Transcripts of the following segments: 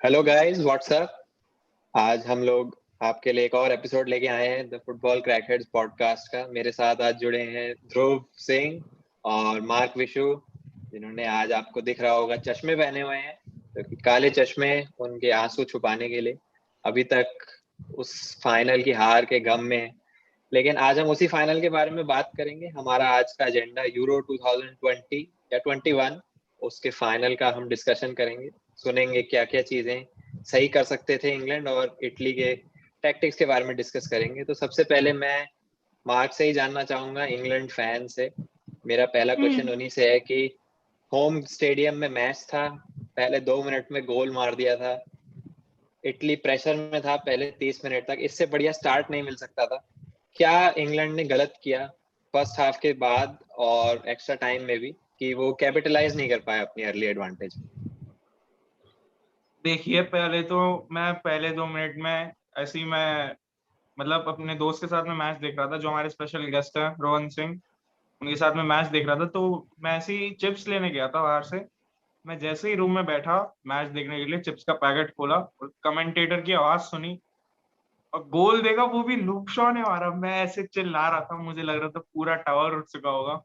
Hello guys, WhatsApp. आज हम लोग आपके लिए एक और एपिसोड लेके आए हैं द फुटबॉल क्रैकहेड्स पॉडकास्ट का। मेरे साथ आज जुड़े हैं ध्रुव सिंह और मार्क विशु, जिन्होंने आज आपको दिख रहा होगा चश्मे पहने हुए हैं, क्योंकि काले चश्मे उनके आंसू छुपाने के लिए अभी तक उस फाइनल की हार के गम में हैं। लेकिन आज हम उसी फाइनल के बारे में बात करेंगे। हमारा आज का एजेंडा यूरो 2020 या 21 उसके फाइनल का हम डिस्कशन करेंगे। सुनेंगे क्या क्या चीजें सही कर सकते थे इंग्लैंड, और इटली के टैक्टिक्स के बारे में डिस्कस करेंगे। तो सबसे पहले मैं मार्क से ही जानना चाहूंगा, इंग्लैंड फैन से। मेरा पहला क्वेश्चन हम्म उन्हीं से है कि होम स्टेडियम में मैच था, पहले 2 मिनट में गोल मार दिया था, इटली प्रेशर में था पहले 30 मिनट तक, इससे बढ़िया स्टार्ट नहीं मिल सकता था। क्या इंग्लैंड ने गलत किया फर्स्ट हाफ के बाद और एक्स्ट्रा टाइम में भी, कि वो कैपिटलाइज नहीं कर पाया अपनी अर्ली एडवांटेज? देखिए, मैं पहले 2 मिनट में ऐसे ही मैं मतलब अपने दोस्त के साथ में मैच देख रहा था, जो हमारे स्पेशल गेस्ट हैं रोहन सिंह। उनके साथ में मैच देख रहा था, तो मैं ऐसे ही चिप्स लेने गया था बाहर से। मैं जैसे ही रूम में बैठा मैच देखने के लिए, चिप्स का पैकेट खोला और कमेंटेटर की आवाज सुनी और गोल देखा, वो भी लुक शॉ ने मारा। मैं ऐसे चिल्ला रहा था, मुझे लग रहा था पूरा टावर उठ चुका होगा।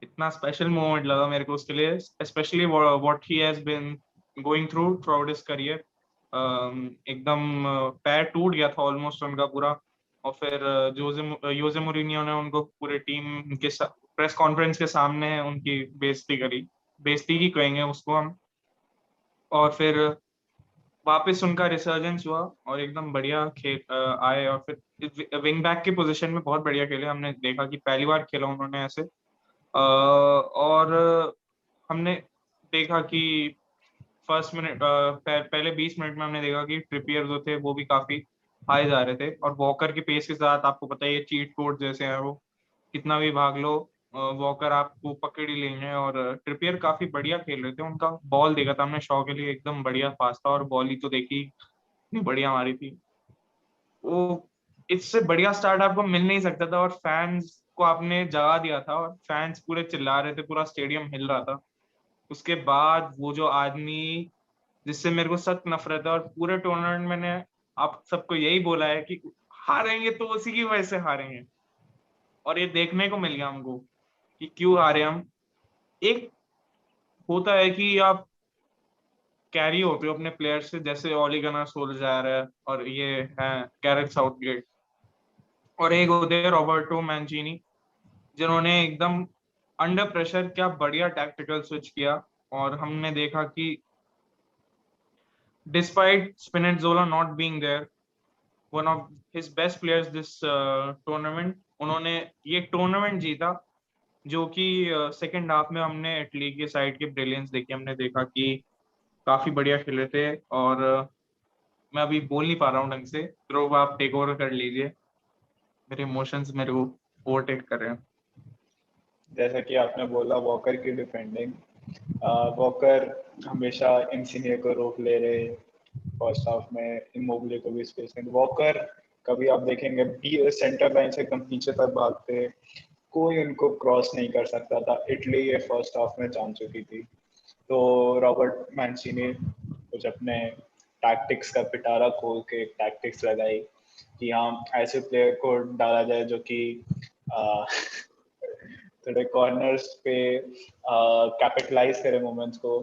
इतना स्पेशल मोमेंट लगा मेरे को उसके लिए, specially what he has been going through throughout his career. एकदम पैर टूट गया था ऑलमोस्ट उनका पूरा। और फिर जोजे मोरिनियो ने उनको पूरे टीम के प्रेस कॉन्फ्रेंस के सामने उनकी बेइज्जती करी। बेइज्जती ही कहेंगे उसको हम। और फिर वापस उनका रिसर्जेंस हुआ और एकदम बढ़िया खेल आए। और फिर विंग बैक की पोजीशन में बहुत बढ़िया खेले। हमने देखा कि पहली बार खेला उन्होंने ऐसे। और हमने देखा कि फर्स्ट मिनट पहले 20 मिनट में हमने देखा कि ट्रिपियर जो थे वो भी काफी हाई जा रहे थे, और वॉकर के पेस के साथ आपको पता है ये चीट कोड जैसे हैं वो, कितना भी भाग लो वॉकर आपको पकड़ ही लेंगे। और ट्रिपियर काफी बढ़िया खेल रहे थे। उनका बॉल देखा था हमने शॉ के लिए, एकदम बढ़िया पास था, और बॉल ही तो देखी इतनी बढ़िया मारी थी वो। इससे बढ़िया स्टार्ट आपको मिल नहीं सकता था, और फैंस को आपने जगा दिया था और फैंस पूरे चिल्ला रहे थे, पूरा स्टेडियम हिल रहा था। उसके बाद वो जो आदमी जिससे मेरे को सख्त नफरत है, और पूरे टूर्नामेंट मैंने आप सबको यही बोला है कि हारेंगे तो उसी की वजह से हारेंगे, और ये देखने को मिल गया हमको कि क्यों हारे हम। एक होता है कि आप कैरी होते हो अपने प्लेयर से, जैसे ओली गनर सोल्जायर है और ये है गैरेथ साउथगेट, और एक होते हैं रॉबर्टो मैंचिनी, जिन्होंने एकदम अंडर प्रेशर क्या बढ़िया टैक्टिकल स्विच किया। और हमने देखा कि despite Spinazzola not being there, one of his best players this tournament, उन्होंने ये टूर्नामेंट जीता। जो कि सेकंड हाफ में हमने इटली के साइड की ब्रिलियंस देखी। हमने देखा कि काफी बढ़िया खेले थे। और मैं अभी बोल नहीं पा रहा हूँ ढंग से, ध्रुव आप टेक ओवर कर लीजिए, मेरे इमोशंस मेरे को ओवरटेक कर रहे हैं। जैसा कि आपने बोला वॉकर की डिफेंडिंग, वॉकर हमेशा इंसिनियर को रोक ले रहे। फर्स्ट हाफ में इमोबिले को भी स्पेस नहीं, वॉकर कभी आप देखेंगे सेंटर लाइन से कम पीछे तक भागते, कोई उनको क्रॉस नहीं कर सकता था। इटली ये फर्स्ट हाफ में जान चुकी थी। तो रॉबर्ट मैंचिनी कुछ अपने टैक्टिक्स का पिटारा खोल के एक टैक्टिक्स लगाई कि हाँ ऐसे प्लेयर को डाला जाए जो कि थोड़े कॉर्नर्स पे कैपिटलाइज करे मोमेंट्स को।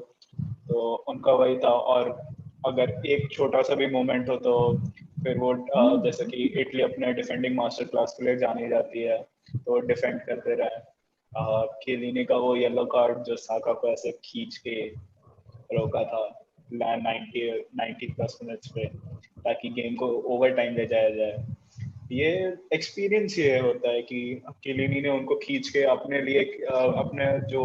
तो उनका वही था। और अगर एक छोटा सा भी मोमेंट हो तो फिर वो जैसे कि इटली अपने डिफेंडिंग मास्टर क्लास के लिए जानी जाती है, तो डिफेंड करते रहे। केलिनी का वो येलो कार्ड जो साका को ऐसे खींच के रोका था 90 प्लस मिनट्स पे, ताकि गेम को ओवर टाइम ले जाया जाए। ये एक्सपीरियंस ये होता है कि केलिनी ने उनको खींच के अपने लिए अपने जो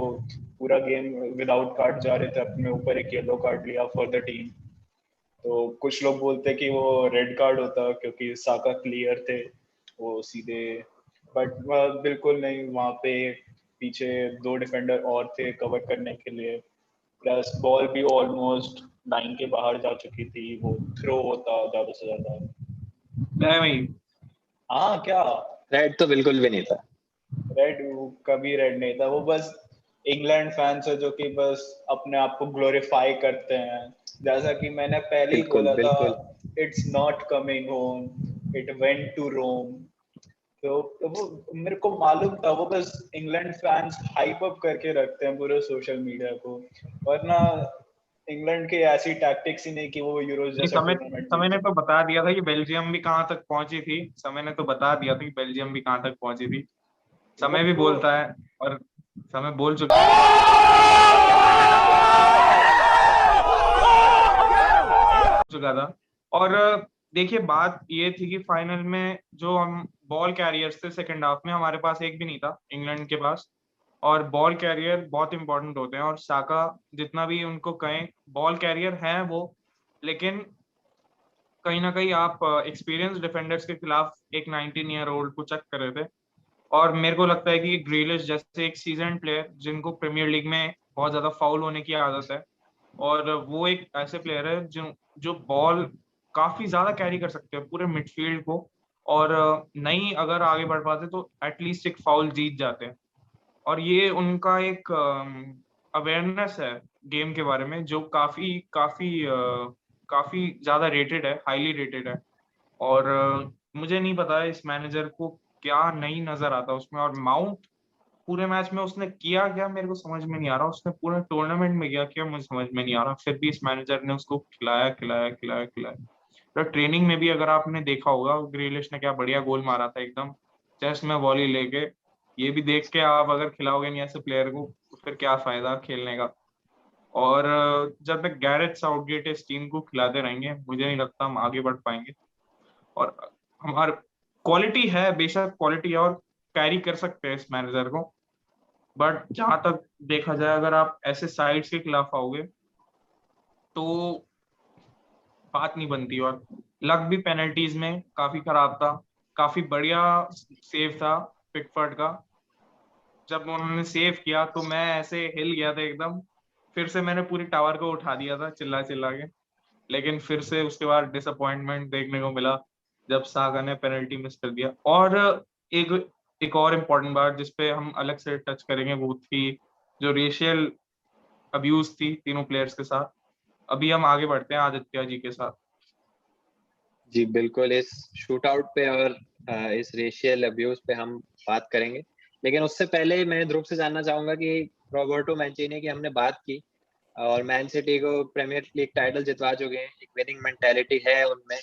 पूरा गेम विदाउट कार्ड जा रहे थे अपने ऊपर एक येलो कार्ड लिया फॉर द टीम। तो कुछ लोग बोलते कि वो रेड कार्ड होता क्योंकि साका क्लियर थे वो सीधे, बट बिल्कुल नहीं। वहाँ पे पीछे 2 डिफेंडर और थे कवर करने के लिए, प्लस बॉल भी ऑलमोस्ट लाइन के बाहर जा चुकी थी। वो थ्रो होता ज्यादा से ज्यादा। नहीं, हाँ क्या रेड तो बिल्कुल भी नहीं था। रेड कभी रेड नहीं था, वो बस इंग्लैंड फैंस है जो कि बस अपने आप को ग्लोरीफाई करते हैं, जैसा कि मैंने पहले ही बिल्कुल बोला था, बिल्कुल। It's not coming home, it went to Rome. तो वो मेरे को मालूम था, वो बस इंग्लैंड फैंस हाइप अप करके रखते हैं पूरे सोशल मीडिया को, वरना इंग्लैंड की ऐसी टैक्टिक्स ही नहीं कि वो यूरो नहीं, जैसा समय टूर्नामेंट समय जीत ने तो सके। बता दिया था कि बेल्जियम भी कहाँ तक पहुंची थी। समय ने तो बता दिया था कि बेल्जियम भी कहाँ तक पहुंची थी। वो समय भी वो बोलता है, और समय बोल चुका था। और देखिए, बात ये थी कि फाइनल में जो हम बॉल कैरियर्स थे सेकंड हाफ में, हमारे पास एक भी नहीं था इंग्लैंड के पास। और बॉल कैरियर बहुत इंपॉर्टेंट होते हैं, और साका जितना भी उनको कहें, बॉल कैरियर है वो, लेकिन कहीं ना कहीं आप एक्सपीरियंस डिफेंडर्स के खिलाफ एक 19 ईयर ओल्ड को चक कर रहे थे। और मेरे को लगता है कि ग्रीलिश जैसे एक सीजन प्लेयर, जिनको प्रीमियर लीग में बहुत ज्यादा फाउल होने की आदत है, और वो एक ऐसे प्लेयर है जो जो बॉल काफी ज्यादा कैरी कर सकते हैं पूरे मिडफील्ड को, और नहीं अगर आगे बढ़ पाते तो एटलीस्ट एक फाउल जीत जाते हैं। और ये उनका एक अवेयरनेस है गेम के बारे में, जो काफी काफी काफी ज्यादा रेटेड है, हाईली रेटेड है। और मुझे नहीं पता है इस मैनेजर को क्या नहीं नजर आता उसमें। और माउंट पूरे मैच में उसने किया क्या, मेरे को समझ में नहीं आ रहा। उसने पूरे टूर्नामेंट में किया क्या, मुझे समझ में नहीं आ रहा। फिर भी इस मैनेजर ने उसको खिलाया खिलाया खिलाया खिलाया। तो ट्रेनिंग में भी अगर आपने देखा होगा, ग्रिलिश ने क्या बढ़िया गोल मारा था एकदम चेस्ट में वॉली लेके। ये भी देख के आप अगर खिलाओगे नहीं ऐसे प्लेयर को, तो फिर क्या फायदा खेलने का। और जब तक गैरेथ साउथगेट इस टीम को खिलाते रहेंगे, मुझे नहीं लगता हम आगे बढ़ पाएंगे। और हमारे क्वालिटी है, बेशक क्वालिटी है, और कैरी कर सकते हैं इस मैनेजर को। बट जहां तक देखा जाए, अगर आप ऐसे साइड्स के खिलाफ आओगे तो बात नहीं बनती। और लक भी पेनल्टीज में काफी खराब था। काफी बढ़िया सेव था पिकफोर्ड का। जब उन्होंने सेव किया तो मैं ऐसे हिल गया था एकदम। फिर से मैंने पूरी टावर को उठा दिया था चिल्ला चिल्ला के। लेकिन फिर से उसके बाद डिसअपॉइंटमेंट देखने को मिला जब सागा ने पेनल्टी मिस कर दिया। और एक एक और इम्पोर्टेंट बात जिसपे हम अलग से टच करेंगे, वो थी जो रेशियल अब्यूज थी तीनों प्लेयर्स के साथ। अभी हम आगे बढ़ते हैं आदित्य जी के साथ। जी बिल्कुल, इस शूट आउट पे और इस रेशियल अब्यूज पे हम बात करेंगे। लेकिन उससे पहले मैं ध्रुव से जानना चाहूंगा कि रॉबर्टो मैंचिनी की हमने बात की, और मैन सिटी को प्रीमियर लीग टाइटल जितवा चुके हैं, एक विनिंग मेंटालिटी है उनमें।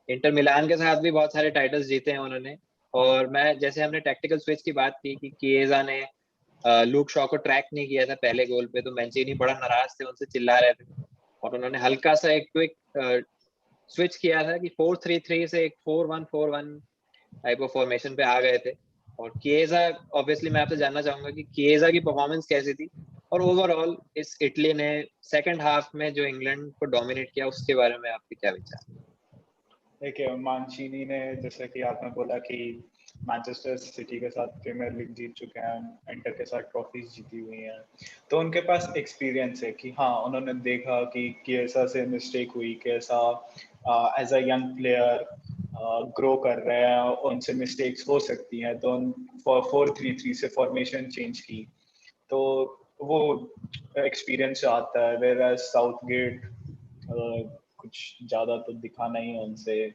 इंटर मिलान के साथ भी बहुत सारे टाइटल्स जीते हैं उन्होंने। और मैं, जैसे हमने टैक्टिकल स्विच की बात की कि किएजा ने लूक शॉ को ट्रैक नहीं किया था पहले गोल पे, तो मैंचिनी बड़ा नाराज थे, उनसे चिल्ला रहे थे। और उन्होंने हल्का सा एक क्विक स्विच किया था कि 4-3-3 से एक 4-1-4-1 टाइप ऑफ फॉर्मेशन पे आ गए थे। और किएजा, ऑब्वियसली मैं आपसे जानना चाहूंगा कि किएजा की परफॉर्मेंस कैसी थी, और ओवरऑल इस इटली ने सेकंड हाफ में जो इंग्लैंड को डोमिनेट किया उसके बारे में आपके क्या विचार। देखिए, मांचीनी ने, जैसे कि आपने बोला कि मैनचेस्टर सिटी के साथ प्रीमियर लीग जीत चुके हैं, इंटर के साथ ट्रॉफीज जीती हुई हैं, तो उनके पास एक्सपीरियंस है कि हाँ, उन्होंने देखा कि कैसा से मिस्टेक हुई, कैसा as a young player grow कर रहे हैं, उनसे मिस्टेक्स हो सकती हैं, तो 4-3-3 से फॉर्मेशन चेंज की, तो वो एक्सपीरियंस आता है। वेयर साउथगेट कुछ ज्यादा तो दिखा नहीं है उनसे।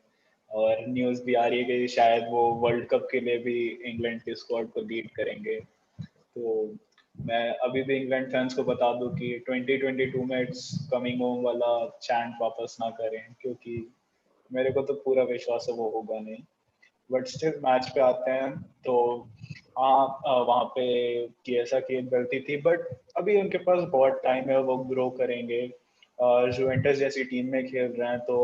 और न्यूज़ भी आ रही है कि शायद वो वर्ल्ड कप के लिए भी इंग्लैंड के स्क्वाड को लीड करेंगे। तो मैं अभी भी इंग्लैंड फैंस को बता दूं कि 2022 में इट्स कमिंग होम वाला चैंट वापस ना करें, क्योंकि मेरे को तो पूरा विश्वास है वो होगा नहीं। बट स्टिल मैच पे आते हैं तो हाँ, वहाँ पे की ऐसा की एक गलती थी, बट अभी उनके पास बहुत टाइम है, वो ग्रो करेंगे। जुवेंटस जैसी टीम में खेल रहे हैं, तो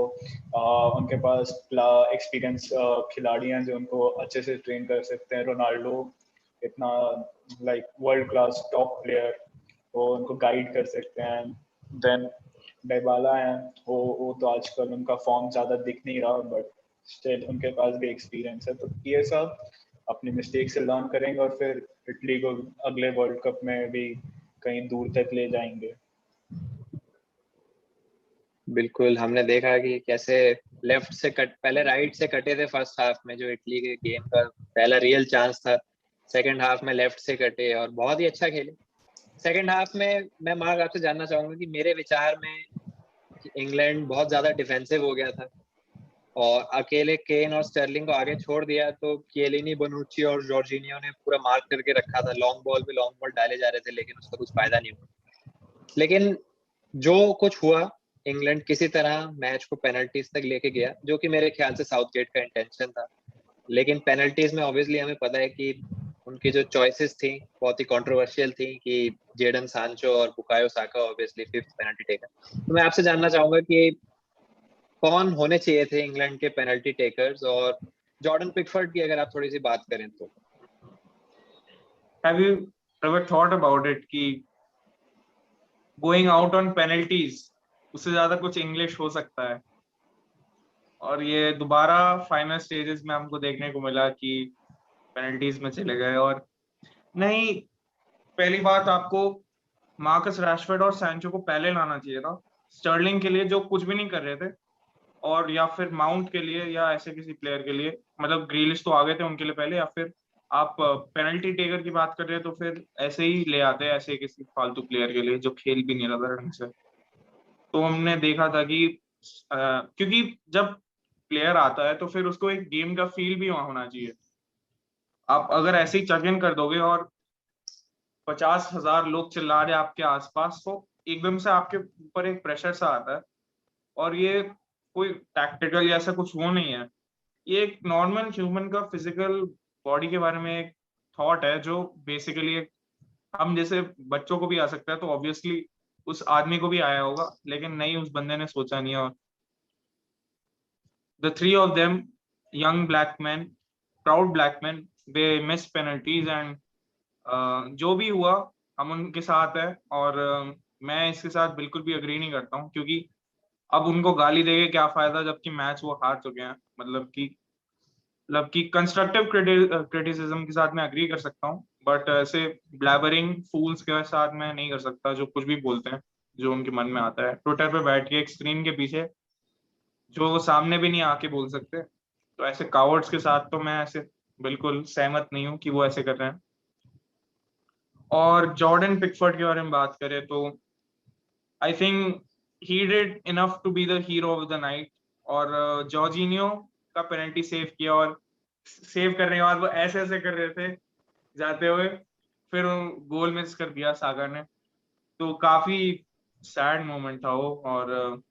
उनके पास एक्सपीरियंस खिलाड़ी हैं जो उनको अच्छे से ट्रेन कर सकते हैं। रोनाल्डो इतना like world class top player, वो उनको गाइड कर सकते हैं। देन डिबाला है, वो तो आजकल उनका फॉर्म ज्यादा दिख नहीं रहा, बट स्टिल उनके पास भी एक्सपीरियंस है। तो ये सब अपनी मिस्टेक से लर्न करेंगे और फिर इटली को अगले वर्ल्ड कप में भी कहीं दूर तक ले जाएंगे। बिल्कुल, हमने देखा कि कैसे लेफ्ट से कट, पहले राइट से कटे थे फर्स्ट हाफ में, जो इटली के गेम का पहला रियल चांस था। सेकंड हाफ में लेफ्ट से कटे और बहुत ही अच्छा खेले। सेकंड हाफ में मैं मार्क आपसे जानना चाहूंगा कि मेरे विचार में इंग्लैंड बहुत ज्यादा डिफेंसिव हो गया था और अकेले केन और स्टर्लिंग को आगे छोड़ दिया, तो किएलिनी, बोनुcci और जॉर्जिनियो ने पूरा मार्क करके रखा था। लॉन्ग बॉल पे लॉन्ग बॉल डाले जा रहे थे, लेकिन उसका कुछ फायदा नहीं हुआ। लेकिन जो कुछ हुआ, इंग्लैंड किसी तरह मैच को पेनल्टीज तक लेके गया, जो कि मेरे ख्याल से साउथगेट का इंटेंशन था। लेकिन पेनल्टीज में ऑब्वियसली हमें पता है कि उनकी जो चॉइसेस थी बहुत ही कंट्रोवर्शियल थी, कि जेडन सांचो और Bukayo Saka obviously fifth penalty taker. तो मैं आपसे जानना चाहूंगा कि कौन होने चाहिए थे इंग्लैंड के पेनल्टी टेकर्स, और जॉर्डन पिकफोर्ड की अगर आप थोड़ी सी बात करें तो। Have you ever thought about it कि going out on penalties उससे ज्यादा कुछ इंग्लिश हो सकता है? और ये दोबारा फाइनल स्टेजेस में हमको देखने को मिला कि पेनल्टीज में चले गए। और नहीं, पहली बात, आपको मार्कस रैशफोर्ड और सैंचो को पहले लाना चाहिए था, स्टर्लिंग के लिए जो कुछ भी नहीं कर रहे थे, और या फिर माउंट के लिए या ऐसे किसी प्लेयर के लिए। मतलब ग्रीलिश तो आ गए थे उनके लिए पहले, या फिर आप पेनल्टी टेकर की बात कर रहे हैं तो फिर ऐसे ही ले आते हैं ऐसे किसी फालतू प्लेयर के लिए जो खेल भी नहीं रहा था ढंग से। तो हमने देखा था कि क्योंकि जब प्लेयर आता है तो फिर उसको एक गेम का फील भी वहां होना चाहिए। आप अगर ऐसे ही चक इन कर दोगे और 50,000 लोग चिल्ला रहे आपके आसपास, तो एकदम से आपके ऊपर एक प्रेशर सा आता है। और ये कोई टैक्टिकल या ऐसा कुछ वो नहीं है, ये एक नॉर्मल ह्यूमन का फिजिकल बॉडी के बारे में एक थॉट है जो बेसिकली हम जैसे बच्चों को भी आ सकता है, तो ऑब्वियसली उस आदमी को भी आया होगा, लेकिन नहीं, उस बंदे ने सोचा नहीं। और the three of them, young black men, proud black men, they missed penalties and जो भी हुआ हम उनके साथ है। और मैं इसके साथ बिल्कुल भी अग्री नहीं करता हूँ, क्योंकि अब उनको गाली देके क्या फायदा जबकि मैच वो हार चुके हैं। मतलब कि कंस्ट्रक्टिव क्रिटिसिज्म के साथ मैं अग्री कर सकता हूँ, बट ऐसे ब्लैबरिंग फूल्स के साथ मैं नहीं कर सकता, जो कुछ भी बोलते हैं जो उनके मन में आता है ट्विटर पे बैठ के एक स्क्रीन के पीछे, जो वो सामने भी नहीं आके बोल सकते। तो ऐसे कावर्ड्स के साथ तो मैं ऐसे बिल्कुल सहमत नहीं हूँ कि वो ऐसे कर रहे हैं। और जॉर्डन पिकफोर्ड के बारे में बात करें तो I think he did enough to be the hero of the night. और जॉर्जिनियो का पेनल्टी सेव किया, और सेव करने के बाद वो ऐसे ऐसे कर रहे थे जाते हुए, फिर गोल मिस कर दिया सागा ने। तो काफी सैड मोमेंट था वो। और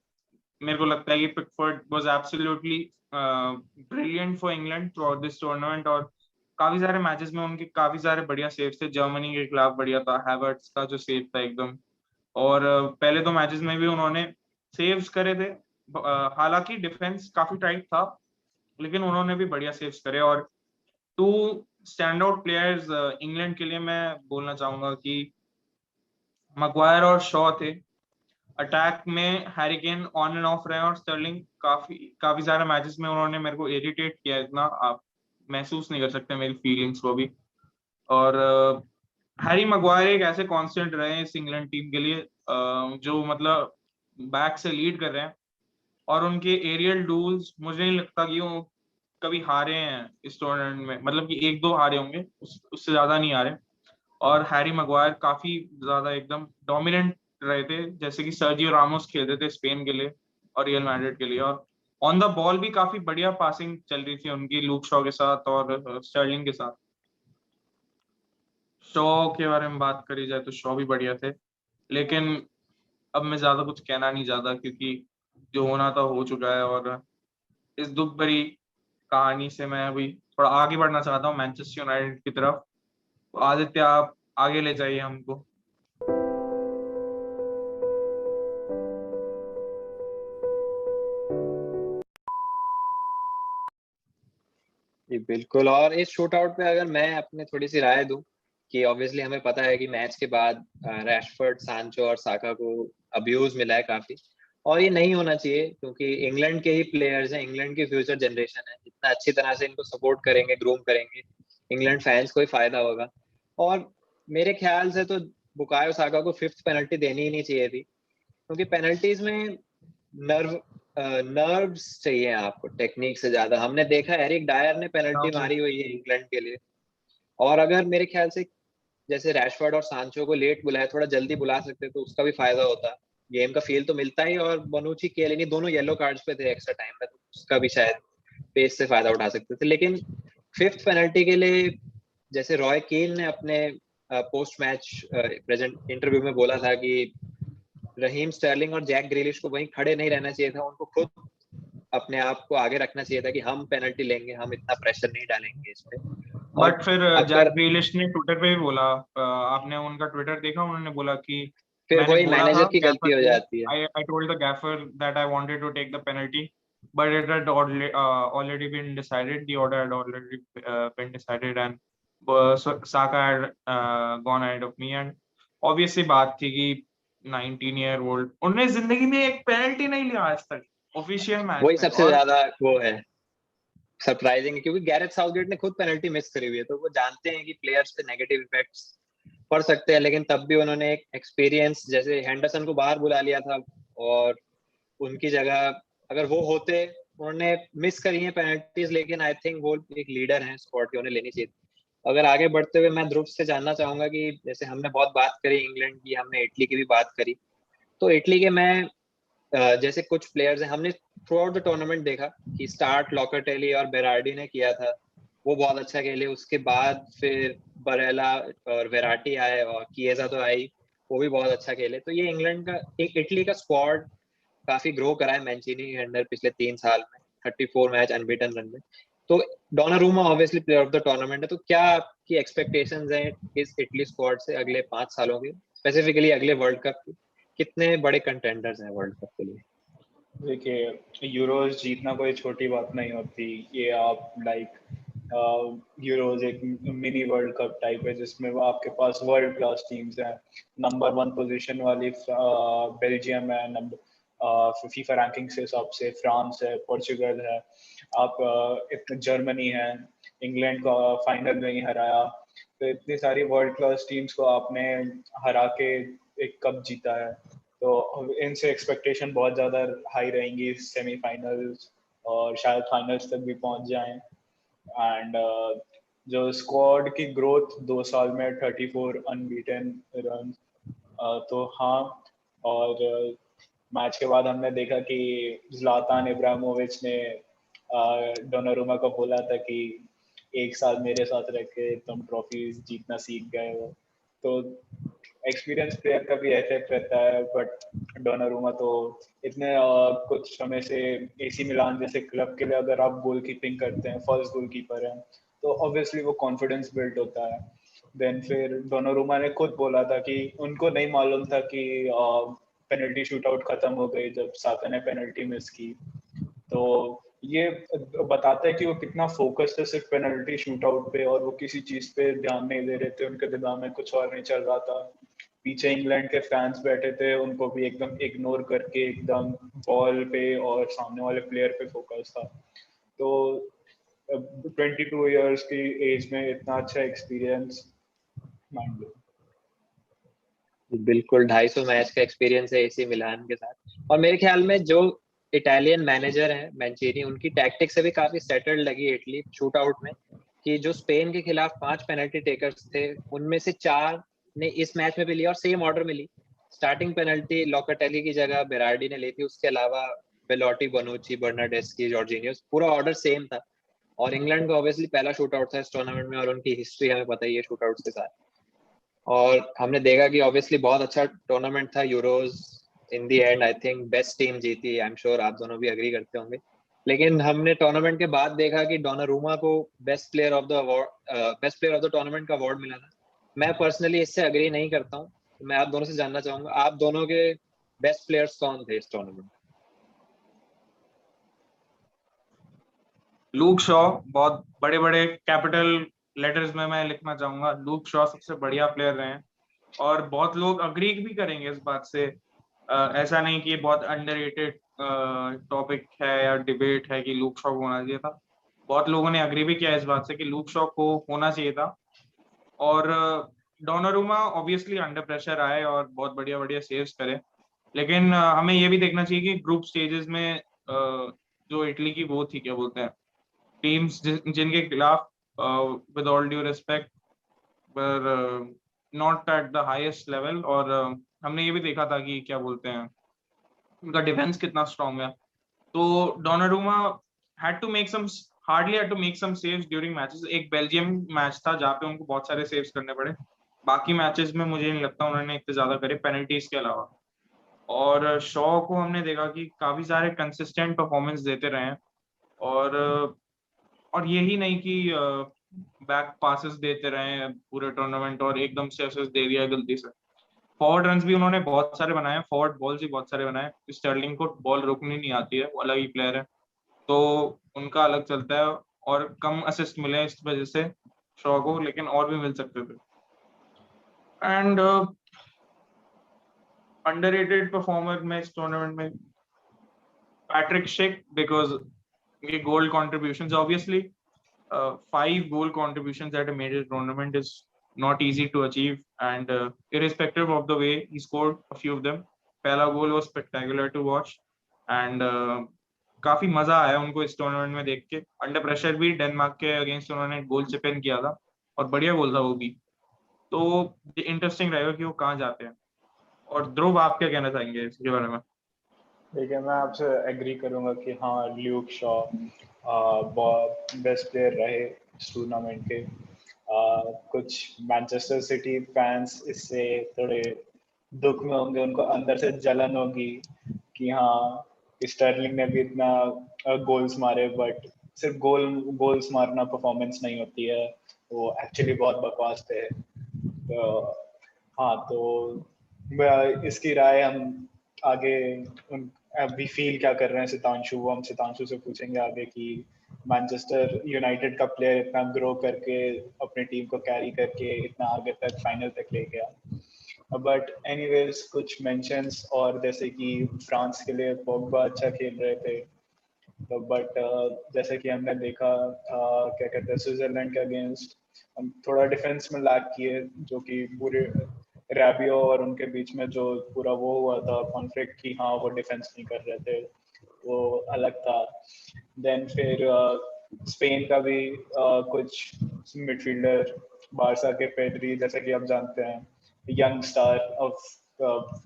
मेरे को लगता है कि Pickford was absolutely brilliant for England through out this tournament. और काफी सारे मैचेस में उनके काफी सारे बढ़िया सेव्स थे। जर्मनी के खिलाफ बढ़िया था, हैवर्ट्स का जो सेव था एकदम। और पहले तो मैचेस में भी उन्होंने सेव्स करे थे। हालांकि डिफेंस काफी टाइट था, लेकिन उन्होंने भी बढ़िया सेव्स करे। और two standout players England के लिए मैं बोलना चाहूंगा कि मैग्वायर और शॉ थे। अटैक में Harry Kane on end of रहे हैं, और स्टर्लिंग काफी काफी सारे मैचेस में उन्होंने मेरे को इरिटेट किया, इतना आप महसूस नहीं कर सकते मेरी फीलिंग्स को भी। और हैरी मैग्वायर एक ऐसे कांस्टेंट रहे हैं इस इंग्लैंड टीम के लिए, जो मतलब बैक से लीड कर रहे हैं। और उनके एरियल डूल्स मुझे नहीं लगता कि वो कभी हारे हैं इस टूर्नामेंट में, मतलब कि एक दो हारे होंगे, उससे ज्यादा नहीं हारे। और हैरी मैग्वायर काफी ज्यादा एकदम डोमिनेंट रहे थे, जैसे कि सर्जियो रामोस खेलते थे स्पेन के लिए और रियल मैड्रिड के लिए। और ऑन द बॉल भी काफी बढ़िया पासिंग चल रही थी उनकी लूक शॉ के साथ और स्टर्लिंग के साथ। शॉ के बारे में बात करी जाए तो शॉ भी बढ़िया थे, लेकिन अब मैं ज्यादा कुछ कहना नहीं चाहता, क्योंकि जो होना था हो चुका है। और इस दुख भरी कहानी से मैं अभी थोड़ा आगे बढ़ना चाहता हूँ मैनचेस्टर यूनाइटेड की तरफ। तो आदित्य, आप आगे ले जाइए हमको। जी बिल्कुल। और इस शूट आउट पे अगर मैं अपने थोड़ी सी राय दूं, कि ऑब्वियसली हमें पता है कि मैच के बाद रैशफोर्ड, सांचो और साका को अब्यूज मिला है काफी, और ये नहीं होना चाहिए, क्योंकि इंग्लैंड के ही प्लेयर्स हैं, इंग्लैंड की फ्यूचर जनरेशन है। जितना अच्छी तरह से इनको सपोर्ट करेंगे, ग्रूम करेंगे, इंग्लैंड फैंस को ही फायदा होगा। और मेरे ख्याल से तो बुकायो साका को फिफ्थ पेनल्टी देनी ही नहीं चाहिए थी, क्योंकि पेनल्टीज में नर्व नर्व्स चाहिए आपको, टेक्निक से ज्यादा। हमने देखा एरिक डायर ने पेनल्टी मारी हुई है इंग्लैंड के लिए, और अगर मेरे ख्याल से जैसे रैशफोर्ड और सांचो को लेट बुलाया, थोड़ा जल्दी बुला सकते तो उसका भी फायदा होता, गेम का फील तो मिलता ही, और बनुची केलिनी दोनों येलो कार्ड्स पे थे एक्स्ट्रा टाइम में, तो उसका भी शायद पेस से फायदा उठा सकते थे। लेकिन फिफ्थ पेनल्टी के लिए जैसे रॉय कीन ने अपने पोस्ट मैच प्रेजेंट इंटरव्यू में बोला था कि रहीम स्टर्लिंग और जैक ग्रिलिश को वहीं खड़े नहीं रहना चाहिए था, उनको खुद अपने आप को आगे रखना चाहिए था कि हम पेनल्टी लेंगे, हम इतना प्रेशर नहीं डालेंगे इस पे। और बट फिर जैक अगर ग्रिलिश ने ट्विटर पे भी बोला, आपने उनका ट्विटर देखा, उन्होंने बोला कि फिर मैंने वही बोला था मैनेजर की गैफर गलती हो को, जाती है। I told the gaffer that I wanted to take the penalty but it had already been decided, the order had already been decided and Saka had gone ahead of me, and obviously बात थी कि 19-year-old उन्होंने जिंदगी में एक penalty नहीं लिया आज तक ऑफिशियल मैच वही में, सबसे और ज्यादा वो है सरप्राइजिंग, क्योंकि गैरेथ साउथगेट ने खुद पेनल्टी मिस करी हुई है, तो वो जानते हैं कि प्लेयर्स पे नेगेटिव इफेक्ट्स पड़ सकते हैं, लेकिन तब भी उन्होंने एक एक्सपीरियंस, जैसे हेंडरसन को बाहर बुला लिया था, और उनकी जगह अगर वो होते, उन्होंने मिस करी है पेनल्टीज, लेकिन आई थिंक वो एक लीडर हैं स्क्वाड की, उन्हें लेनी चाहिए। अगर आगे बढ़ते हुए मैं ध्रुव से जानना चाहूंगा कि जैसे हमने बहुत बात करी इंग्लैंड की, हमने इटली की भी बात करी, तो इटली के मैं जैसे कुछ प्लेयर्स हैं, हमने थ्रू आउट द टूर्नामेंट देखा कि स्टार्ट लॉकरटेली और बेरार्डी ने किया था, वो बहुत अच्छा खेले। उसके बाद फिर बरेला और वेराटी आए और किएजा तो आई, वो भी बहुत अच्छा खेले। तो ये इंग्लैंड का एक इटली का स्क्वाड काफी ग्रो करा है मैंचीनी के अंडर पिछले 3 साल में, 34 मैच अनबीटन रन में। तो Donnarumma obviously player of the tournament है, तो क्या आपकी एक्सपेक्टेशंस हैं इस इटली स्क्वाड से अगले 5 सालों के, स्पेसिफिकली अगले वर्ल्ड कप के? कितने बड़े कंटेंडर्स हैं वर्ल्ड कप के लिए? देखिए, यूरोज जीतना कोई छोटी बात नहीं होती। ये आप यूरोज एक मिनी वर्ल्ड कप टाइप है जिसमें आपके पास वर्ल्ड क्लास टीम्स हैं। नंबर 1 पोजीशन वाली बेल्जियम है, नंबर फीफा रैंकिंग से हिसाब से फ्रांस है, पोर्चुगल है, आप इतने जर्मनी है, इंग्लैंड को फाइनल में ही हराया। तो इतनी सारी वर्ल्ड क्लास टीम्स को आपने हरा के एक कप जीता है, तो इनसे एक्सपेक्टेशन बहुत ज़्यादा हाई रहेंगी सेमीफाइनल्स और शायद फाइनल्स तक भी पहुंच जाएं। एंड जो स्क्वाड की ग्रोथ 2 साल में 34 अनबीटन रन, तो हाँ। और मैच के बाद हमने देखा कि ज़्लातान इब्राहिमोविच ने डोनारुमा को बोला था कि 1 साल मेरे साथ रह के तुम ट्रॉफी जीतना सीख गए हो। तो एक्सपीरियंस प्लेयर का भी इफेक्ट रहता है, बट डोनारुमा तो इतने कुछ समय से एसी मिलान जैसे क्लब के लिए अगर आप गोल कीपिंग करते हैं, फर्स्ट गोल कीपर हैं, तो ऑब्वियसली वो कॉन्फिडेंस बिल्ड होता है। देन फिर डोनारुमा ने खुद बोला था कि उनको नहीं मालूम था कि पेनल्टी शूटआउट खत्म हो गई जब साका ने पेनल्टी मिस की। तो ये बताता है कि वो कितना फोकस है सिर्फ पेनल्टी शूटआउट पे, और वो किसी चीज पे ध्यान नहीं दे रहे थे, उनके दिमाग में कुछ और नहीं चल रहा था। पीछे इंग्लैंड के फैंस बैठे थे, उनको भी एकदम इग्नोर करके एकदम बॉल पे और सामने वाले प्लेयर पे फोकस था। तो 22 इयर्स की एज में इतना अच्छा एक्सपीरियंस, माइंड ब्लोइंग। बिल्कुल 250 मैच का एक्सपीरियंस है एसी मिलान के साथ, और मेरे ख्याल में जो इटालियन मैनेजर है मैंचीनी, उनकी टैक्टिक से भी काफी सेटल्ड लगी इटली शूट आउट में, कि जो स्पेन के खिलाफ 5 पेनल्टी टेकर्स थे, उनमें से 4 ने इस मैच में भी लिया और सेम ऑर्डर में ली। स्टार्टिंग पेनल्टी लोकाटेली की जगह बेरार्डी ने ली थी, उसके अलावा बेलोटी, बोनुcci, बर्नार्डेस्की, जॉर्जिनियोस, पूरा ऑर्डर सेम था। और इंग्लैंड का ऑब्वियसली पहला शूट आउट था इस टूर्नामेंट में, और उनकी हिस्ट्री हमें पता ही है शूट आउट के साथ। और हमने देखा कि ऑब्वियसली बहुत अच्छा टूर्नामेंट था euros. In the and I think best team जीती, आई एम श्योर आप दोनों भी एग्री करते होंगे। लेकिन हमने टूर्नामेंट के बाद देखा कि डोनारूमा को best player of the tournament का अवार्ड मिला था। मैं पर्सनली इससे एग्री नहीं करता हूँ, तो मैं आप दोनों से जानना चाहूंगा, आप दोनों के बेस्ट प्लेयर्स कौन थे इस टूर्नामेंट? लूक शॉ, बहुत बड़े बड़े कैपिटल लेटर्स में मैं लिखना चाहूंगा, लूक शॉ सबसे बढ़िया प्लेयर रहे हैं, और बहुत लोग अग्री भी करेंगे इस बात से। ऐसा नहीं कि ये बहुत अंडररेटेड टॉपिक है या डिबेट है कि लूक शॉ को होना चाहिए था। बहुत लोगों ने अग्री भी किया इस बात से कि लूक शॉ को होना चाहिए था। और डोनारूमा ऑब्वियसली अंडर प्रेशर आए और बहुत बढ़िया बढ़िया सेव्स करे, लेकिन हमें ये भी देखना चाहिए कि ग्रुप स्टेजेस में जो इटली की वो थी, क्या बोलते हैं, टीम्स जिनके खिलाफ, विद ऑल ड्यू रिस्पेक्ट, पर not at the highest level, और हमने ये भी देखा था कि क्या बोलते हैं उनका डिफेंस कितना स्ट्रांग है। तो Donnarumma had to make some hardly had to make some saves during matches। एक बेल्जियम मैच था जहाँ पे उनको बहुत सारे सेव्स करने पड़े, बाकी मैचेस में मुझे नहीं लगता उन्होंने इतने ज्यादा करे पेनल्टीज के अलावा। और शॉ को हमने देखा कि काफी सारे कंसिस्टेंट परफॉर्मेंस देते रहे हैं, और यही नहीं कि बैक पासेस देते रहे हैं पूरे टूर्नामेंट और एकदम से असिस्ट दे दिया गलती से। फॉरवर्ड रन्स भी उन्होंने बहुत सारे बनाए, फॉरवर्ड बॉल्स भी बहुत सारे बनाए। स्टर्लिंग को बॉल रोकनी नहीं आती है, वो अलग ही प्लेयर है, तो उनका अलग चलता है, और कम असिस्ट मिले इस वजह से शॉ को, लेकिन और भी मिल सकते थे। एंड अंडररेटेड परफॉर्मर में इस टूर्नामेंट में पैट्रिक शिक, बिकॉज ये गोल contributions obviously 5 goal contributions at a major tournament is not easy to achieve, and irrespective of the way he scored a few of them, पहला गोल was spectacular to watch, and काफी मजा आया उनको इस tournament में देख के। अंडर प्रेशर भी डेनमार्क के अगेंस्ट उन्होंने गोल चिप इन किया था, और बढ़िया गोल था वो भी। तो इंटरेस्टिंग रहेगा कि वो कहाँ जाते हैं। और ध्रुव, आप क्या कहना चाहेंगे इसके बारे में? देखिए, मैं आपसे एग्री करूंगा कि हाँ, ल्यूक शॉ बहुत बेस्ट प्लेयर रहे इस टूर्नामेंट के। कुछ मैनचेस्टर सिटी फैंस इससे थोड़े दुख में होंगे, उनको अंदर से जलन होगी कि हाँ, स्टर्लिंग ने भी इतना गोल्स मारे, बट सिर्फ गोल्स मारना परफॉर्मेंस नहीं होती है, वो एक्चुअली बहुत बकवास थे। तो हाँ, तो इसकी राय हम आगे अभी फील क्या कर रहे हैं सितांशु, वो हम सितांशु से पूछेंगे आगे कि मैनचेस्टर यूनाइटेड का प्लेयर इतना ग्रो करके अपनी टीम को कैरी करके इतना आगे तक फाइनल तक ले गया। बट एनीवेज, कुछ मेंशंस, और जैसे कि फ्रांस के लिए पोग्बा अच्छा खेल रहे थे, तो बट जैसे कि हमने देखा क्या कहते हैं स्विट्जरलैंड के अगेंस्ट हम थोड़ा डिफेंस में लैक किए, जो कि पूरे रैबियो और उनके बीच में जो पूरा वो हुआ था कॉन्फ्लिक्ट कि हाँ वो डिफेंस नहीं कर रहे थे, वो अलग था। देन फिर स्पेन का भी कुछ मिडफील्डर, बारसा के पेड्री, जैसे कि आप जानते हैं young star of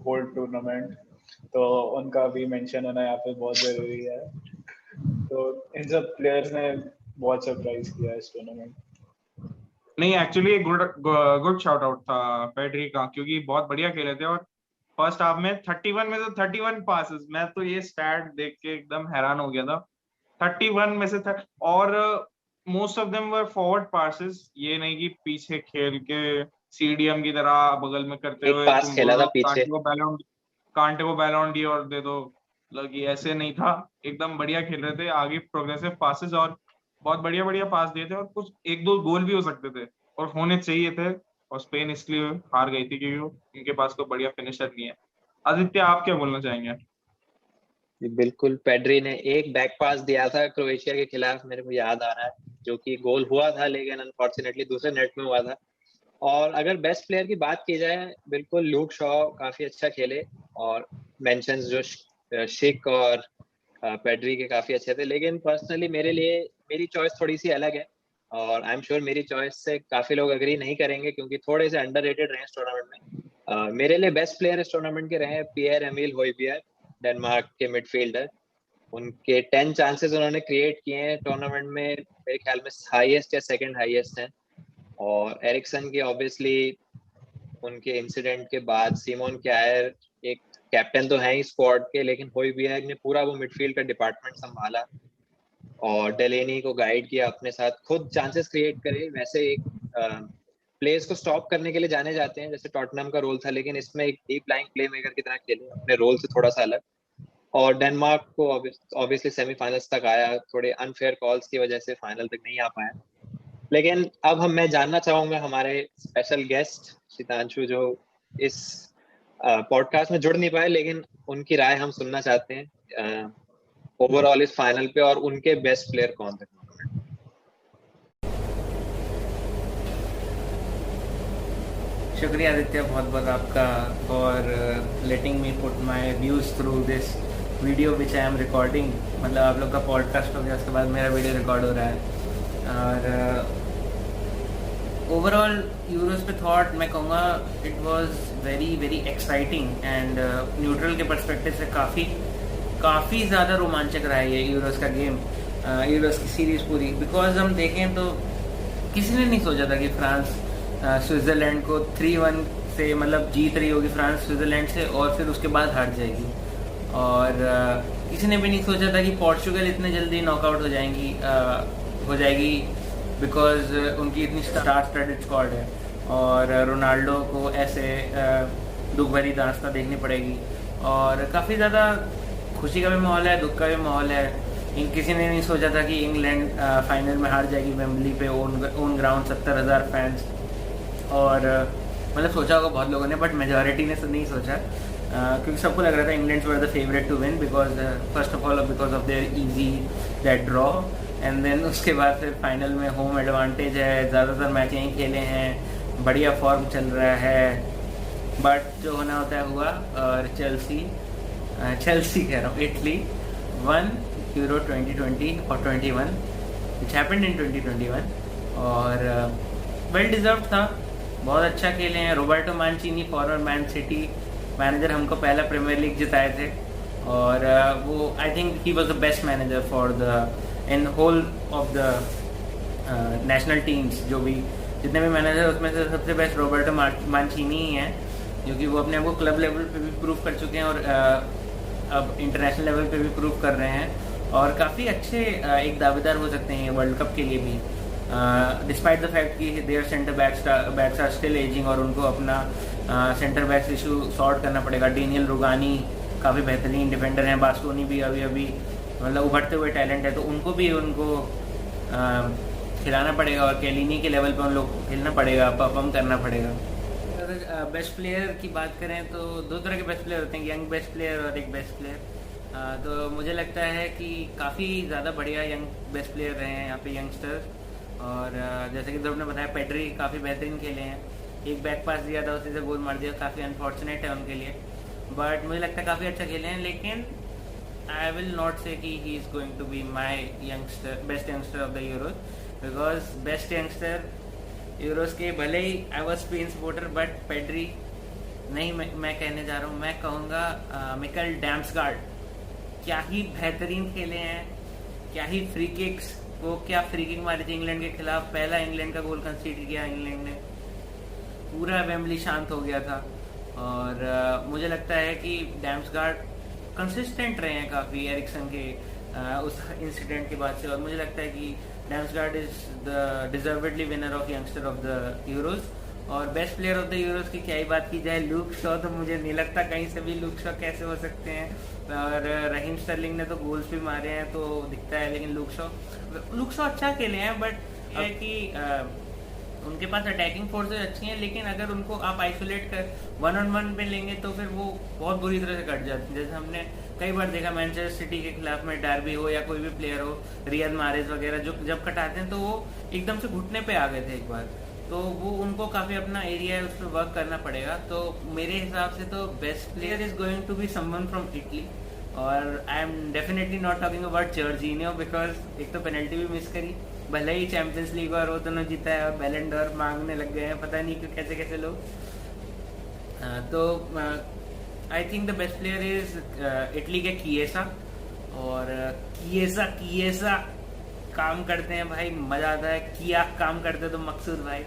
whole tournament, तो उनका भी मेंशन होना यहाँ पे बहुत जरूरी है। तो इन सब प्लेयर्स ने बहुत सरप्राइज किया इस टूर्नामेंट। नहीं, एक्चुअली गुड शाउट आउट था पेड्री का, क्योंकि बहुत बढ़िया खेले थे। और फर्स्ट हाफ में 31 में से 31 पासेस, मैं तो ये स्टैट देख के एकदम हैरान हो गया था। 31 में से और most of them were forward passes, ये नहीं कि पीछे खेल के सीडीएम की तरह बगल में करते हुए पास तुम खेला था पीछे, कांटे को बैलॉन डी और दे दो, लगी ऐसे नहीं था। एकदम बढ़िया खेल रहे थे, आगे प्रोग्रेसिव पासेस और बहुत बढ़िया बढ़िया पास दिए थे, और कुछ 1-2 गोल भी हो सकते थे और होने चाहिए थे, और स्पेन इसलिए हार गई थी क्योंकि इनके पास कोई बढ़िया फिनिशर नहीं है। आदित्य, आप क्या बोलना चाहेंगे? बिल्कुल, पेड्री ने एक बैक पास दिया था क्रोएशिया के खिलाफ, मेरे को याद आ रहा है, जो कि गोल हुआ था, लेकिन अनफॉर्चुनेटली दूसरे नेट में हुआ था। और अगर बेस्ट प्लेयर की बात की जाए, बिल्कुल ल्यूक शॉ काफी अच्छा खेले, और मेंशंस जो शिक और पेड्री के काफी अच्छे थे। लेकिन पर्सनली मेरे लिए मेरी चॉइस थोड़ी सी अलग है, और आई एम श्योर मेरी चॉइस से काफी लोग एग्री नहीं करेंगे, क्योंकि थोड़े से अंडररेटेड रहे इस टूर्नामेंट में। मेरे लिए बेस्ट प्लेयर इस टूर्नामेंट के रहे पियर एमिल होयबियर, डेनमार्क के मिडफील्डर। उनके 10 चांसेस उन्होंने क्रिएट किए हैं टूर्नामेंट में, मेरे ख्याल में हाईएस्ट या सेकंड हाईएस्ट हैं। और एरिक्सन की ऑब्वियसली उनके इंसिडेंट के बाद सिमोन क्यायर एक कैप्टन तो है ही स्क्वाड के, लेकिन होयबियर ने पूरा वो मिडफील्ड का डिपार्टमेंट संभाला और डेलेनी को गाइड किया अपने साथ, खुद चांसेस क्रिएट करे। वैसे एक प्लेयर्स को स्टॉप करने के लिए जाने जाते हैं, जैसे टॉटनहम का रोल था, लेकिन इसमें एक डीप लाइंग प्ले मेकर की तरह खेले, अपने रोल से थोड़ा सा अलग। और डेनमार्क को ऑब्वियसली सेमीफाइनल्स तक आया, थोड़े अनफेयर कॉल्स की वजह से फाइनल तक नहीं आ पाया। लेकिन अब मैं जानना चाहूंगा हमारे स्पेशल गेस्ट सितांशु, जो इस पॉडकास्ट में जुड़ नहीं पाए, लेकिन उनकी राय हम सुनना चाहते हैं ओवरऑल इस फाइनल पे, और उनके बेस्ट प्लेयर कौन थे। शुक्रिया आदित्य, बहुत बहुत आपका for letting me put my views through this video which I am recording. मतलब आप लोग का पॉडकास्ट हो गया, उसके बाद मेरा वीडियो रिकॉर्ड हो रहा है। और ओवरऑल यूरोस पे थॉट मैं कहूँगा it was very very exciting and neutral के पर्सपेक्टिव से काफ़ी ज़्यादा रोमांचक रहा है ये यूरोस का गेम, यूरोस की सीरीज़ पूरी। बिकॉज हम देखें तो किसी ने नहीं सोचा था कि फ्रांस स्विट्ज़रलैंड को 3-1 से मतलब जीत रही होगी फ्रांस स्विट्ज़रलैंड से और फिर उसके बाद हार जाएगी। और किसी ने भी नहीं सोचा था कि पोर्चुगल इतने जल्दी नॉकआउट हो जाएगी बिकॉज उनकी इतनी स्टार स्टडेड स्क्वाड है और रोनाल्डो को ऐसे दुख भरी दास्तां देखनी पड़ेगी। और काफ़ी ज़्यादा खुशी का भी माहौल है, दुख का भी माहौल है। किसी ने नहीं सोचा था कि इंग्लैंड फाइनल में हार जाएगी वेम्बली पे, ओन ग्राउंड 70,000 फैंस। और मतलब सोचा होगा बहुत लोगों ने, बट मेजॉरिटी ने नहीं सोचा क्योंकि सबको लग रहा था England were the favourite to win because first of all because of their easy that draw and then उसके बाद फिर फाइनल में होम एडवांटेज है, ज़्यादातर मैच यहीं खेले हैं, बढ़िया फॉर्म चल रहा है। बट जो होना होता है हुआ और चेल्सी कह रहा हूँ, इटली वन यूरो 2020 और 21 विच हैपेंड इन 2021 और वेल डिजर्व था, बहुत अच्छा खेले हैं। Roberto Mancini former Man City manager हमको पहला प्रीमियर लीग जिताए थे और वो I think he was the best manager for the in whole of the national teams. जो भी जितने भी मैनेजर उसमें से सबसे बेस्ट रोबर्टो मांचिनी ही हैं, क्योंकि वो अपने आप को क्लब लेवल पे भी प्रूव कर चुके हैं और अब इंटरनेशनल लेवल पे भी प्रूव कर रहे हैं और काफ़ी अच्छे एक दावेदार हो सकते हैं वर्ल्ड कप के लिए भी, डिस्पाइट द फैक्ट कि their centre backs are still ageing और उनको अपना सेंटर बैक्स इशू सॉर्ट करना पड़ेगा। डेनियल रुगानी काफ़ी बेहतरीन डिफेंडर हैं, बास्टोनी भी अभी मतलब उभरते हुए टैलेंट है, तो उनको खिलाना पड़ेगा और केलिनी के लेवल पे उन लोग खेलना पड़ेगा, परफॉर्म करना पड़ेगा। अगर बेस्ट प्लेयर की बात करें तो दो तरह के बेस्ट प्लेयर होते हैं, यंग बेस्ट प्लेयर और एक बेस्ट प्लेयर। तो मुझे लगता है कि काफ़ी ज़्यादा बढ़िया यंग बेस्ट प्लेयर रहे हैं यहाँ पे यंगस्टर्स। और जैसे कि ध्रुव ने बताया पेड्री काफ़ी बेहतरीन खेले हैं, एक बैक पास दिया था उसी से गोल मार दिया, काफ़ी अनफॉर्चुनेट है उनके लिए, बट मुझे लगता है काफ़ी अच्छा खेले हैं। लेकिन आई विल नॉट से कि he is going to be my best youngster of the Euros because best youngster Euros के भले ही I was Spain supporter but Pedri नहीं, मैं कहने जा रहा हूँ, मैं कहूँगा मिकेल डैम्सगार्ड। क्या ही बेहतरीन खेले हैं, क्या ही फ्री किक्स, वो क्या फ्री किक मारी थी इंग्लैंड के खिलाफ, पहला इंग्लैंड का गोल कंसीड किया इंग्लैंड ने, पूरा वेम्बली शांत हो गया था। और मुझे लगता है कि डैम्सगार्ड कंसिस्टेंट रहे हैं काफ़ी एरिक्सन के उस इंसिडेंट के बाद से, और मुझे लगता है कि Damsgaard is the deservedly winner of youngster of the Euros. और best player of the Euros की क्या ही बात की जाए, लूक शॉ तो मुझे नहीं लगता कहीं से भी लूक शॉ कैसे हो सकते हैं। और रहीम स्टर्लिंग ने तो गोल्स भी मारे हैं तो दिखता है, लेकिन लूक शॉ अच्छा खेले हैं, बट है कि उनके पास अटैकिंग फोर्सेज अच्छी हैं, लेकिन अगर उनको आप आइसोलेट कर 1-on-1 पे लेंगे तो फिर वो बहुत बुरी तरह से कट जाते हैं। जैसे हमने कई बार देखा मैनचेस्टर सिटी के खिलाफ में डार्बी हो या कोई भी प्लेयर हो, रियाद मारेज वगैरह, जो जब कटाते हैं तो वो एकदम से घुटने पे आ गए थे एक बार, तो वो उनको काफ़ी अपना एरिया है उस पर वर्क करना पड़ेगा। तो मेरे हिसाब से तो best player is going to be someone from Italy, और I am definitely not talking about Jorginho because एक तो पेनल्टी भी मिस करी, भले ही चैंपियंस लीग और वो दोनों जीता है और बैलन डोर मांगने लग गए हैं, पता नहीं क्यों कैसे कैसे लोग। तो I think the best player is Italy के किएसा, और किएसा काम करते हैं भाई, मजा आता है। किया काम करते तो मकसूद भाई,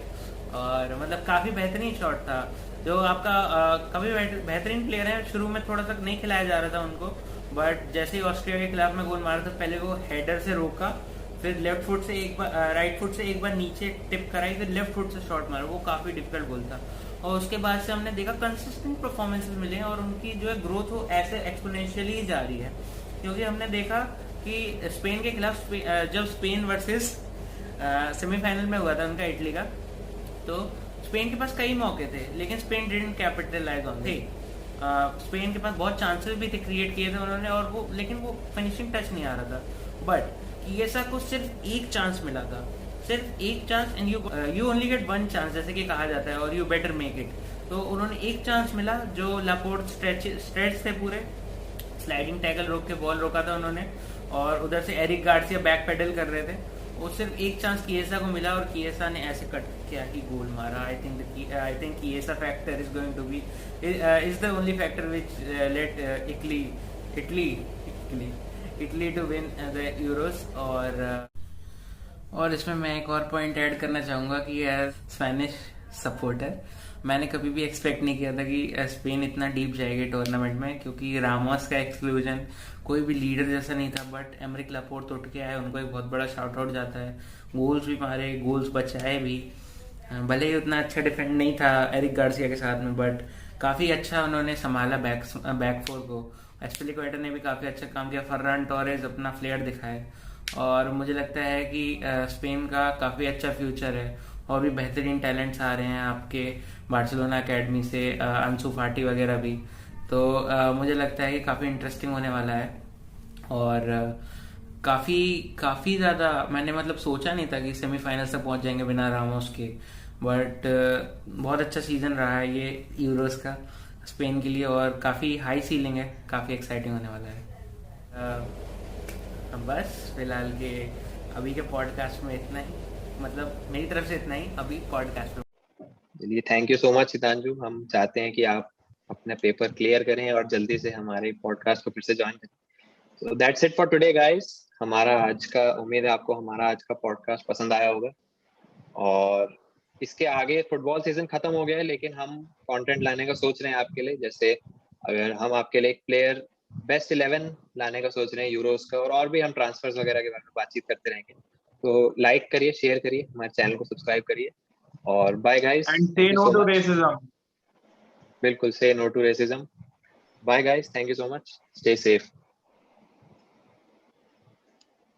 और मतलब काफ़ी बेहतरीन शॉट था। जो आपका काफ़ी बेहतरीन प्लेयर है, शुरू में थोड़ा सा नहीं खिलाया जा रहा था उनको, बट जैसे ही ऑस्ट्रेलिया के खिलाफ में गोल मारा था, पहले वो हेडर से रोका, फिर लेफ्ट फुट से एक बार राइट फुट से एक बार नीचे टिप कराई, फिर लेफ्ट फुट से शॉट मारा, वो काफ़ी डिफिकल्ट गोल था। और उसके बाद से हमने देखा कंसिस्टेंट परफॉर्मेंसेस मिले हैं और उनकी जो है ग्रोथ वो ऐसे एक्सपोनेंशियली जा रही है, क्योंकि हमने देखा कि स्पेन के खिलाफ जब स्पेन वर्सेस सेमीफाइनल में हुआ था उनका इटली का, तो स्पेन के पास कई मौके थे लेकिन स्पेन डिडंट कैपिटलाइज ऑन थे। स्पेन के पास बहुत चांसेस भी थे, क्रिएट किए थे उन्होंने, और वो लेकिन वो फिनिशिंग टच नहीं आ रहा था। बट किएसा को सिर्फ एक चांस मिला था, सिर्फ एक chance, and you only get one chance जैसे कि कहा जाता है, और यू बेटर मेक इट। तो उन्होंने एक चांस मिला जो लापोर्ट स्ट्रेच थे पूरे, स्लाइडिंग टैकल रोक के बॉल रोका था उन्होंने, और उधर से एरिक गार्सिया बैक पेडल कर रहे थे वो सिर्फ एक चांस किएसा को मिला और किएसा ने ऐसे कट किया कि गोल मारा. I think Chiesa factor is going to be is the only factor which let Italy to win the Euros. और इसमें मैं एक और पॉइंट ऐड करना चाहूँगा कि एज स्पेनिश सपोर्टर मैंने कभी भी एक्सपेक्ट नहीं किया था कि स्पेन इतना डीप जाएगी टूर्नामेंट में, क्योंकि रामोस का एक्सक्लूजन कोई भी लीडर जैसा नहीं था. बट एमरिक लापोर्ट उठ के आए, उनको एक बहुत बड़ा शाउट आउट जाता है. गोल्स भी मारे, गोल्स बचाए भी. भले ही उतना अच्छा डिफेंड नहीं था एरिक गार्सिया के साथ में, बट काफ़ी अच्छा उन्होंने संभाला बैक फोर को. एस्पिलिक्वेटा ने भी काफ़ी अच्छा काम किया. फर्रान टोरेस अपना फ्लेयर दिखाए. और मुझे लगता है कि स्पेन का काफ़ी अच्छा फ्यूचर है और भी बेहतरीन टैलेंट्स आ रहे हैं आपके बार्सिलोना एकेडमी से, अंसू फाटी वगैरह भी. तो मुझे लगता है कि काफ़ी इंटरेस्टिंग होने वाला है. और काफ़ी ज़्यादा मैंने मतलब सोचा नहीं था कि सेमीफाइनल तक पहुंच जाएंगे बिना रामोस के. बट बहुत अच्छा सीज़न रहा है ये यूरोस का स्पेन के लिए और काफ़ी हाई सीलिंग है, काफ़ी एक्साइटिंग होने वाला है. बस फिलहाल के अभी के पॉडकास्ट में इतना ही, मतलब मेरी तरफ से इतना ही अभी पॉडकास्ट में. चलिए, thank you so much Hitanshu. हम चाहते हैं कि आप अपना पेपर क्लियर करें और जल्दी से हमारे पॉडकास्ट को फिर से ज्वाइन करें. So that's it for today guys. उम्मीद है आपको हमारा आज का पॉडकास्ट पसंद आया होगा. और इसके आगे फुटबॉल सीजन खत्म हो गया है, लेकिन हम कंटेंट लाने का सोच रहे हैं आपके लिए. जैसे अगर हम आपके लिए एक प्लेयर बेस्ट 11 लाने का सोच रहे हैं यूरोस का, और भी हम ट्रांसफर्स वगैरह के बारे में बातचीत करते रहेंगे. तो लाइक करिए, शेयर करिए, हमारे चैनल को सब्सक्राइब करिए. और bye guys. And say no to racism. बिल्कुल, say no to racism. Bye guys, thank you so much. Stay safe.